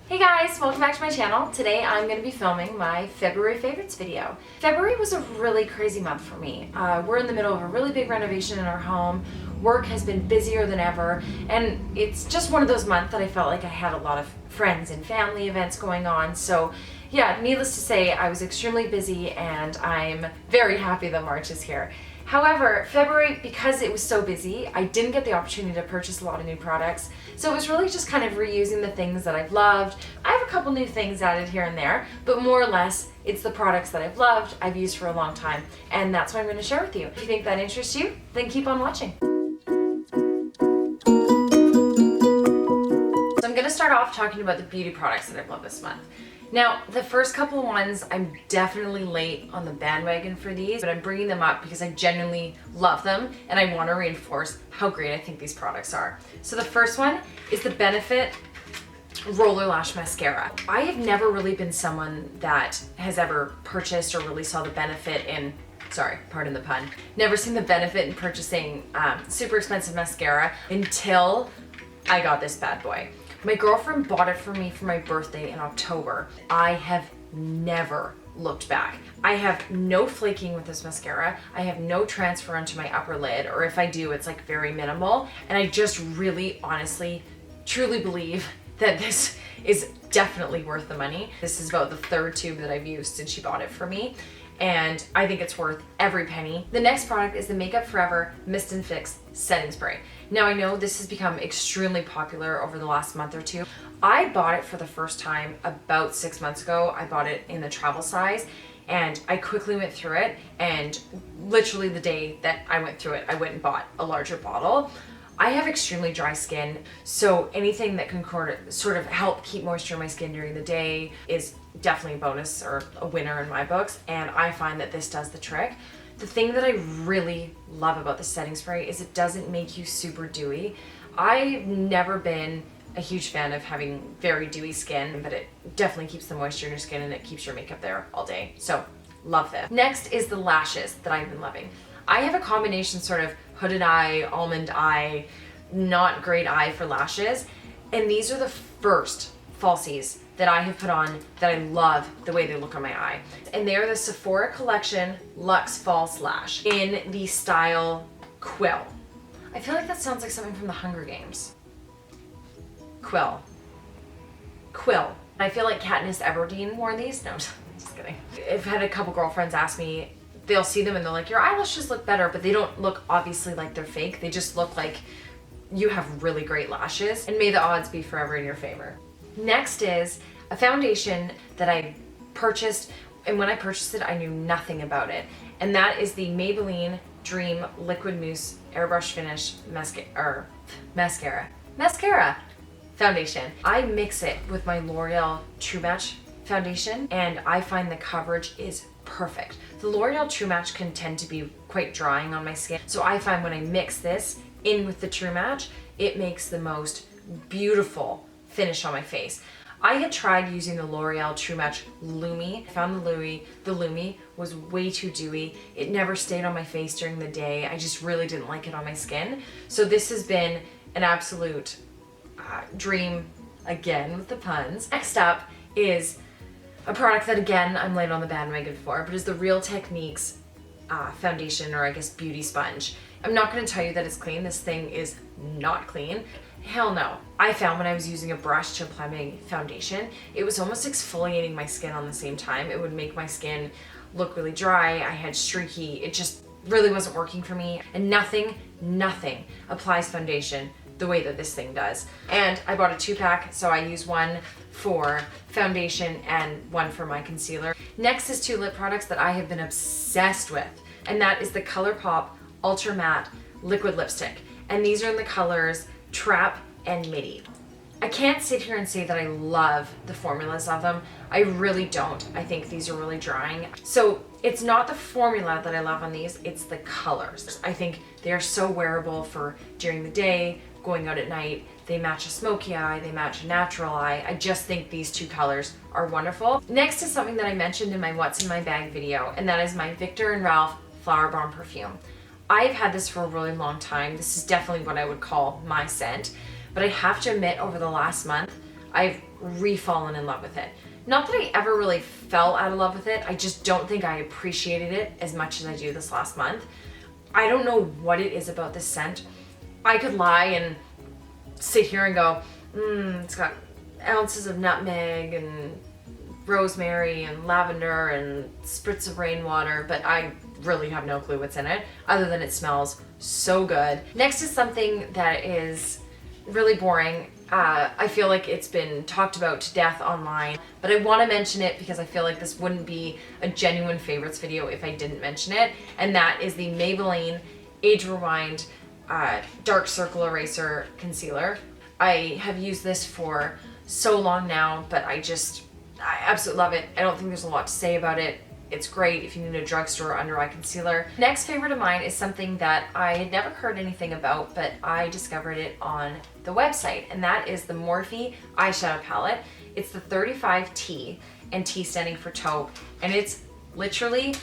Hey guys, welcome back to my channel. Today I'm going to be filming my February favorites video. February was a really crazy month for me. We're in the middle of a really big renovation in our home. Work has been busier than ever, and it's just one of those months that I felt like I had a lot of friends and family events going on. So yeah, needless to say, I was extremely busy and I'm very happy that March is here. However, February, because it was so busy, I didn't get the opportunity to purchase a lot of new products. So it was really just kind of reusing the things that I've loved. I have a couple new things added here and there, but more or less, it's the products that I've loved, I've used for a long time, and that's what I'm going to share with you. If you think that interests you, then keep on watching. So I'm going to start off talking about the beauty products that I've loved this month. Now, the first couple of ones, I'm definitely late on the bandwagon for these, but I'm bringing them up because I genuinely love them and I want to reinforce how great I think these products are. So the first one is the Benefit Roller Lash Mascara. I have never really been someone that has ever purchased or really saw the benefit in, sorry, pardon the pun, never seen the benefit in purchasing super expensive mascara until I got this bad boy. My girlfriend bought it for me for my birthday in October. I have never looked back. I have no flaking with this mascara. I have no transfer onto my upper lid, or if I do, it's like very minimal. And I just really, honestly, truly believe that this is definitely worth the money. This is about the third tube that I've used since she bought it for me, and I think it's worth every penny. The next product is the Makeup Forever Mist and Fix Setting Spray. Now I know this has become extremely popular over the last month or two. I bought it for the first time about 6 months ago. I bought it in the travel size and I quickly went through it, and literally the day that I went through it, I went and bought a larger bottle. I have extremely dry skin, so anything that can sort of help keep moisture in my skin during the day is definitely a bonus or a winner in my books, and I find that this does the trick. The thing that I really love about the setting spray is it doesn't make you super dewy. I've never been a huge fan of having very dewy skin, but it definitely keeps the moisture in your skin and it keeps your makeup there all day. So love this. Next is the lashes that I've been loving. I have a combination sort of hooded eye, almond eye, not great eye for lashes, and these are the first falsies that I have put on that I love the way they look on my eye. And they are the Sephora Collection Luxe False Lash in the style Quill. I feel like that sounds like something from the Hunger Games. Quill. I feel like Katniss Everdeen wore these. No, I'm just kidding. I've had a couple girlfriends ask me, they'll see them and they're like, your eyelashes look better, but they don't look obviously like they're fake. They just look like you have really great lashes, and may the odds be forever in your favor. Next is a foundation that I purchased, and when I purchased it, I knew nothing about it. And that is the Maybelline Dream Liquid Mousse Airbrush Finish Mascara foundation. I mix it with my L'Oreal True Match foundation, and I find the coverage is perfect. The L'Oreal True Match can tend to be quite drying on my skin, so I find when I mix this in with the True Match, it makes the most beautiful finish on my face. I had tried using the L'Oreal True Match Lumi. I found the Lumi was way too dewy. It never stayed on my face during the day. I just really didn't like it on my skin. So this has been an absolute dream, again with the puns. Next up is a product that, again, I'm late on the bandwagon for, but is the Real Techniques foundation, or I guess beauty sponge. I'm not going to tell you that it's clean. This thing is not clean. Hell no. I found when I was using a brush to apply my foundation, it was almost exfoliating my skin on the same time. It would make my skin look really dry. I had streaky. It just really wasn't working for me. And nothing applies foundation the way that this thing does. And I bought a 2-pack, so I use one for foundation and one for my concealer. Next is 2 lip products that I have been obsessed with, and that is the Colourpop Ultra Matte Liquid Lipstick. And these are in the colors Trap and Midi. I can't sit here and say that I love the formulas of them. I really don't. I think these are really drying. So it's not the formula that I love on these, it's the colors. I think they are so wearable for during the day, going out at night. They match a smoky eye, they match a natural eye. I just think these 2 colors are wonderful. Next is something that I mentioned in my What's in My Bag video, and that is my Viktor and Rolf Flowerbomb perfume. I've had this for a really long time. This is definitely what I would call my scent, but I have to admit, over the last month, I've re-fallen in love with it. Not that I ever really fell out of love with it, I just don't think I appreciated it as much as I do this last month. I don't know what it is about this scent. I could lie and sit here and go, it's got ounces of nutmeg and rosemary and lavender and spritz of rainwater, but I really have no clue what's in it other than it smells so good. Next is something that is really boring. I feel like it's been talked about to death online, but I want to mention it because I feel like this wouldn't be a genuine favorites video if I didn't mention it, and that is the Maybelline Age Rewind Dark Circle Eraser Concealer. I have used this for so long now, but I absolutely love it. I don't think there's a lot to say about it. It's great if you need a drugstore under eye concealer. Next favorite of mine is something that I had never heard anything about, but I discovered it on the website, and that is the Morphe eyeshadow palette. It's the 35T, and T standing for taupe, and it's literally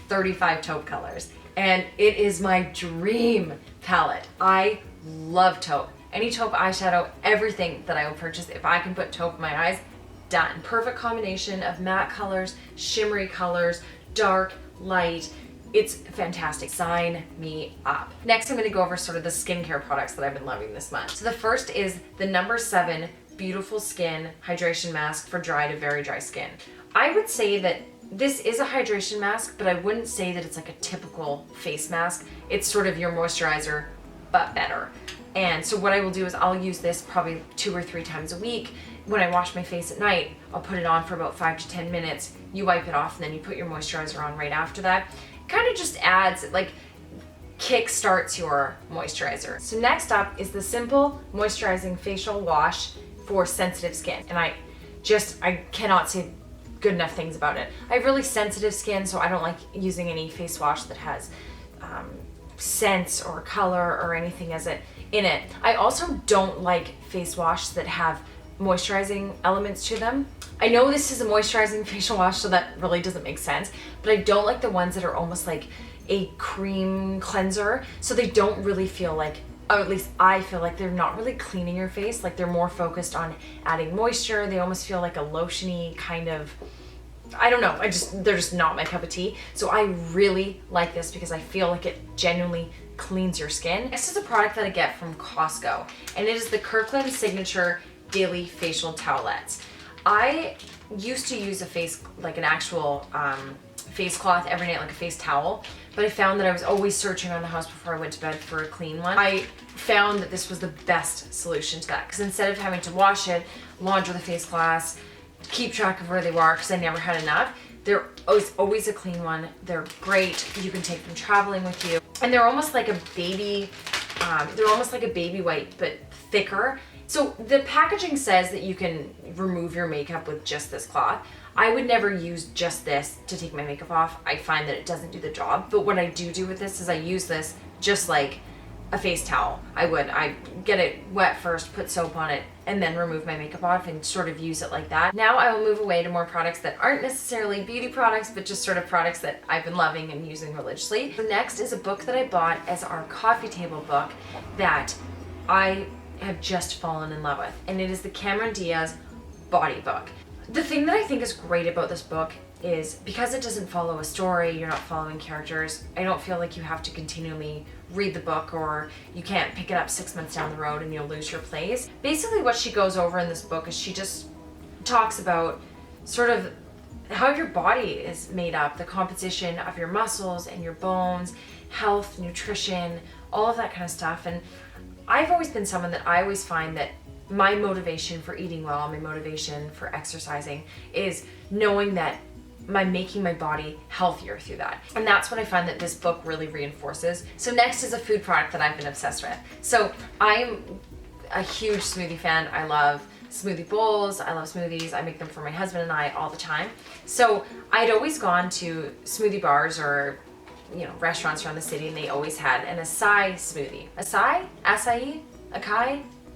35 taupe colors, and it is my dream palette. I love taupe. Any taupe eyeshadow, everything that I will purchase, if I can put taupe in my eyes, done. Perfect combination of matte colors, shimmery colors, dark, light. It's fantastic. Sign me up. Next, I'm going to go over sort of the skincare products that I've been loving this month. So the first is the No. 7 Beautiful Skin Hydration Mask for dry to very dry skin. I would say that this is a hydration mask, but I wouldn't say that it's like a typical face mask. It's sort of your moisturizer, but better. And so what I will do is I'll use this probably 2 or 3 times a week. When I wash my face at night, I'll put it on for about 5 to 10 minutes. You wipe it off and then you put your moisturizer on right after that. It kind of just adds, like, kick starts your moisturizer. So next up is the Simple Moisturizing Facial Wash for sensitive skin. And I cannot say good enough things about it. I have really sensitive skin, so I don't like using any face wash that has scents or color or anything in it. I also don't like face wash that have moisturizing elements to them. I know this is a moisturizing facial wash, so that really doesn't make sense, but I don't like the ones that are almost like a cream cleanser, so they don't really feel like, or at least I feel like they're not really cleaning your face. Like, they're more focused on adding moisture. They almost feel like a lotiony kind of, I don't know, they're just not my cup of tea. So I really like this because I feel like it genuinely cleans your skin. Next is a product that I get from Costco, and it is the Kirkland Signature Daily Facial Towelettes. I used to use an actual face cloth every night, like a face towel, but I found that I was always searching around the house before I went to bed for a clean one. I found that this was the best solution to that, because instead of having to wash it, launder the face cloths, keep track of where they were, because I never had enough, they're always a clean one. They're great. You can take them traveling with you, and they're almost like a baby wipe, but thicker. So the packaging says that you can remove your makeup with just this cloth. I would never use just this to take my makeup off. I find that it doesn't do the job. But what I do with this is I use this just like a face towel. I get it wet first, put soap on it, and then remove my makeup off and sort of use it like that. Now I will move away to more products that aren't necessarily beauty products, but just sort of products that I've been loving and using religiously. So next is a book that I bought as our coffee table book that I have just fallen in love with, and it is the Cameron Diaz Body Book. The thing that I think is great about this book is because it doesn't follow a story, you're not following characters, I don't feel like you have to continually read the book, or you can't pick it up 6 months down the road and you'll lose your place. Basically what she goes over in this book is she just talks about sort of how your body is made up, the composition of your muscles and your bones, health, nutrition, all of that kind of stuff. And I've always been someone that I always find that my motivation for eating well, my motivation for exercising is knowing that I'm making my body healthier through that. And that's what I find that this book really reinforces. So next is a food product that I've been obsessed with. So I'm a huge smoothie fan. I love smoothie bowls. I love smoothies. I make them for my husband and I all the time. So I'd always gone to smoothie bars or restaurants around the city, and they always had an acai smoothie. Acai?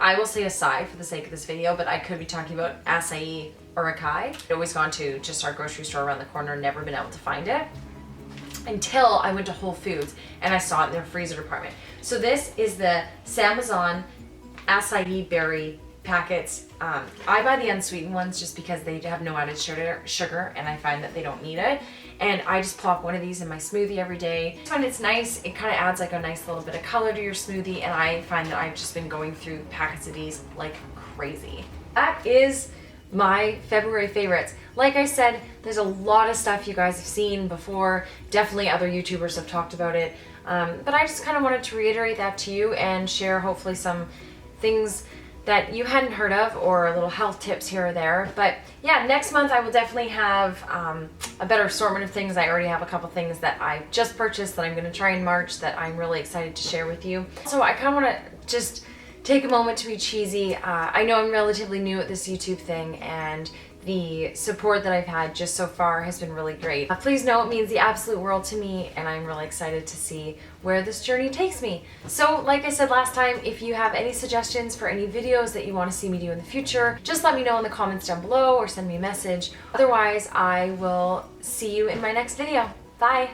I will say acai for the sake of this video, but I could be talking about acai or acai. I'd always gone to just our grocery store around the corner, never been able to find it until I went to Whole Foods and I saw it in their freezer department. So this is the Sambazon acai berry packets. I buy the unsweetened ones just because they have no added sugar, and I find that they don't need it. And I just plop one of these in my smoothie every day. I find it's nice. It kind of adds like a nice little bit of color to your smoothie, and I find that I've just been going through packets of these like crazy. That is my February favorites. Like I said, there's a lot of stuff you guys have seen before. Definitely other YouTubers have talked about it. But I just kind of wanted to reiterate that to you and share hopefully some things that you hadn't heard of, or little health tips here or there. But yeah, next month I will definitely have a better assortment of things. I already have a couple things that I just purchased that I'm going to try in March that I'm really excited to share with you. So I kind of want to just take a moment to be cheesy. I know I'm relatively new at this YouTube thing, and the support that I've had just so far has been really great. Please know it means the absolute world to me, and I'm really excited to see where this journey takes me. So like I said last time, if you have any suggestions for any videos that you want to see me do in the future, just let me know in the comments down below or send me a message. Otherwise, I will see you in my next video. Bye!